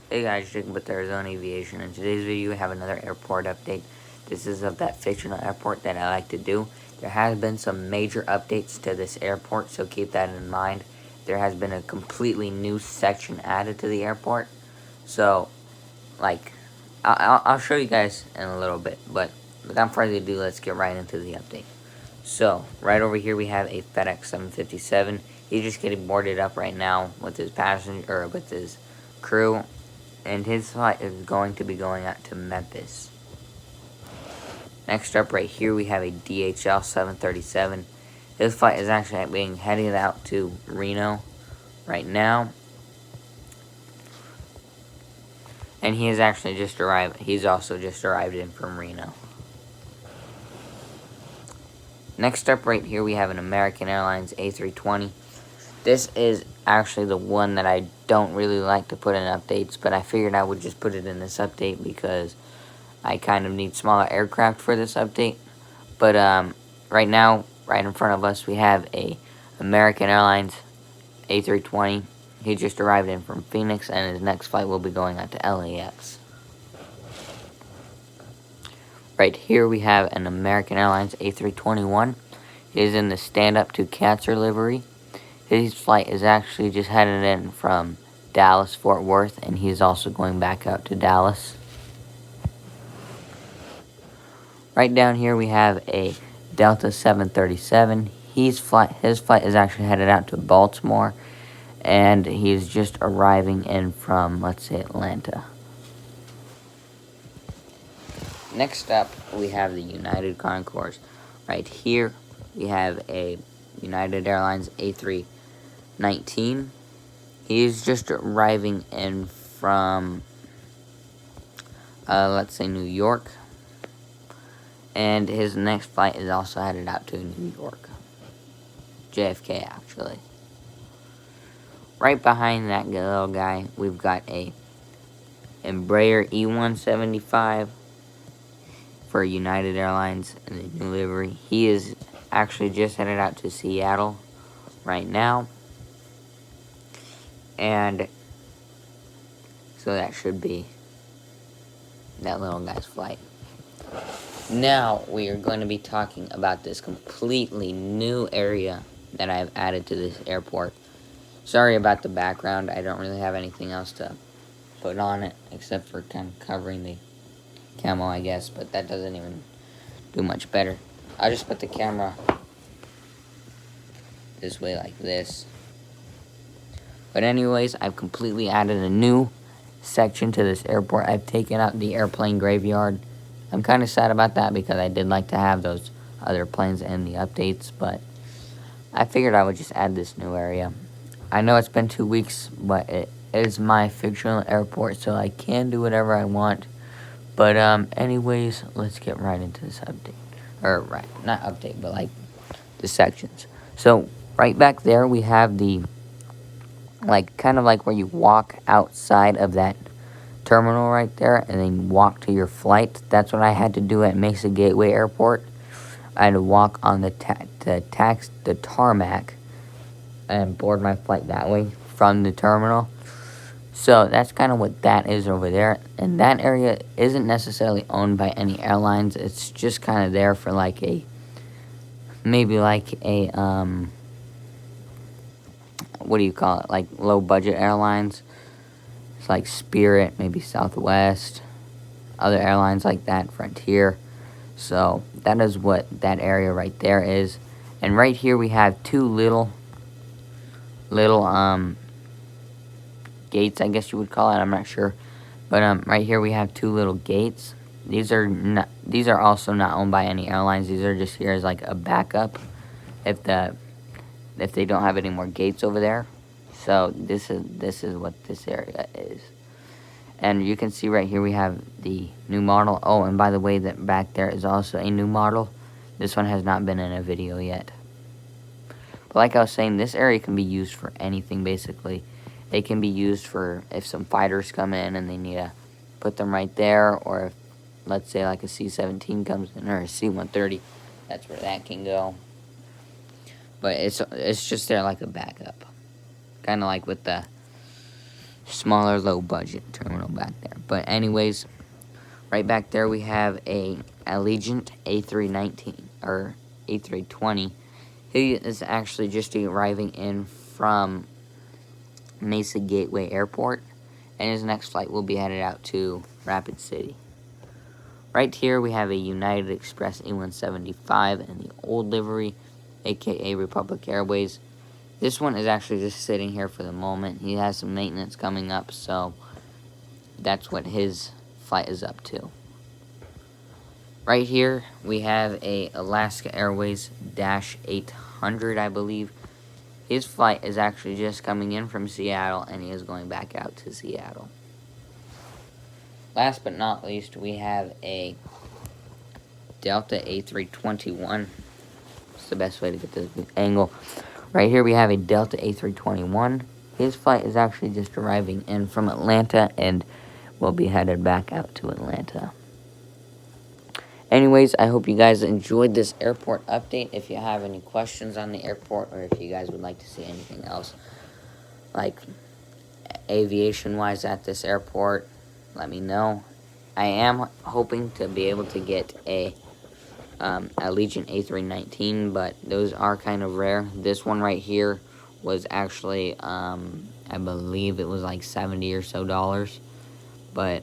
Hey guys, Jacob with Arizona Aviation. In today's video, we have another airport update. This is of that fictional airport that I like to do. There has been some major updates to this airport, so keep that in mind. There has been a completely new section added to the airport. So, I'll show you guys in a little bit. But without further ado, let's get right into the update. So, right over here we have a FedEx 757. He's just getting boarded up right now with his passenger, or with his crew, and his flight is going to be going out to Memphis. Next up right here we have a DHL 737. His flight is actually being headed out to Reno right now. And he has actually just arrived. He's also just arrived in from Reno. Next up right here we have an American Airlines A320. This is actually the one that I don't really like to put in updates, but I figured I would just put it in this update because I kind of need smaller aircraft for this update. But right now, right in front of us, we have a American Airlines A320. He just arrived in from Phoenix, and his next flight will be going out to LAX. Right here we have an American Airlines A321. He is in the stand-up to Catcher livery. His flight is actually just headed in from Dallas, Fort Worth, and he's also going back out to Dallas. Right down here we have a Delta 737. His flight is actually headed out to Baltimore, and he's just arriving in from, let's say, Atlanta. Next up, we have the United Concourse. Right here, we have a United Airlines A319. He's just arriving in from, let's say, New York. And his next flight is also headed out to New York. JFK, actually. Right behind that little guy, we've got a Embraer E175 for United Airlines in the new livery. He is actually just headed out to Seattle right now. And so that should be that little guy's flight. Now we are going to be talking about this completely new area that I've added to this airport. Sorry about the background. I don't really have anything else to put on it except for kind of covering the camo, I guess, but that doesn't even do much better. I'll just put the camera this way like this. But anyways, I've completely added a new section to this airport. I've taken out the airplane graveyard. I'm kind of sad about that because I did like to have those other planes in the updates, but I figured I would just add this new area. I know it's been 2 weeks, but it is my fictional airport, so I can do whatever I want. But anyways, let's get right into this update. Or, right, not update, but like the sections. So, right back there, we have the, kind of like where you walk outside of that terminal right there and then walk to your flight. That's what I had to do at Mesa Gateway Airport. I had to walk on the tarmac and board my flight that way from the terminal. So that's kind of what that is over there. And that area isn't necessarily owned by any airlines. It's just kind of there for maybe what do you call it? Like low budget airlines. It's like Spirit, maybe Southwest, other airlines like that, Frontier. So that is what that area right there is. And right here we have two little gates, I guess you would call it. I'm not sure. But right here we have two little gates. These are also not owned by any airlines. These are just here as like a backup if they don't have any more gates over there. So this is what this area is. And you can see right here we have the new model. Oh, and by the way, that back there is also a new model. This one has not been in a video yet. But like I was saying, this area can be used for anything basically. It can be used for if some fighters come in and they need to put them right there, or if, let's say, like a C-17 comes in, or a C-130, that's where that can go. But it's just there like a backup. Kind of like with the smaller, low-budget terminal back there. But anyways, right back there we have a Allegiant A319 or A320. He is actually just arriving in from Mesa Gateway Airport, and his next flight will be headed out to Rapid City. Right here we have a United Express E175 in the old livery, aka Republic Airways. This one is actually just sitting here for the moment. He has some maintenance coming up, so that's what his flight is up to. Right here we have a Alaska Airways Dash 800, I believe. His flight is actually just coming in from Seattle, and he is going back out to Seattle. Last but not least, we have a Delta A321. It's the best way to get this angle. Right here we have a Delta A321. His flight is actually just arriving in from Atlanta and will be headed back out to Atlanta. Anyways, I hope you guys enjoyed this airport update. If you have any questions on the airport, or if you guys would like to see anything else, like aviation-wise at this airport, let me know. I am hoping to be able to get a Allegiant A319, but those are kind of rare. This one right here was actually, I believe it was like $70 or so, but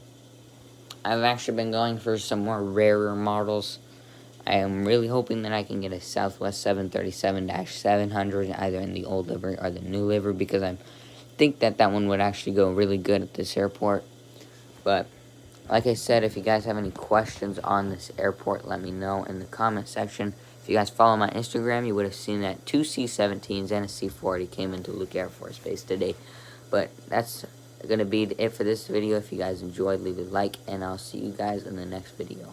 I've actually been going for some more rarer models. I am really hoping that I can get a Southwest 737-700, either in the old livery or the new livery, because I think that that one would actually go really good at this airport. But like I said, if you guys have any questions on this airport, let me know in the comment section. If you guys follow my Instagram, you would have seen that 2 C-17s and a C-40 came into Luke Air Force Base today. But that's going to be it for this video. If you guys enjoyed, leave a like, and I'll see you guys in the next video.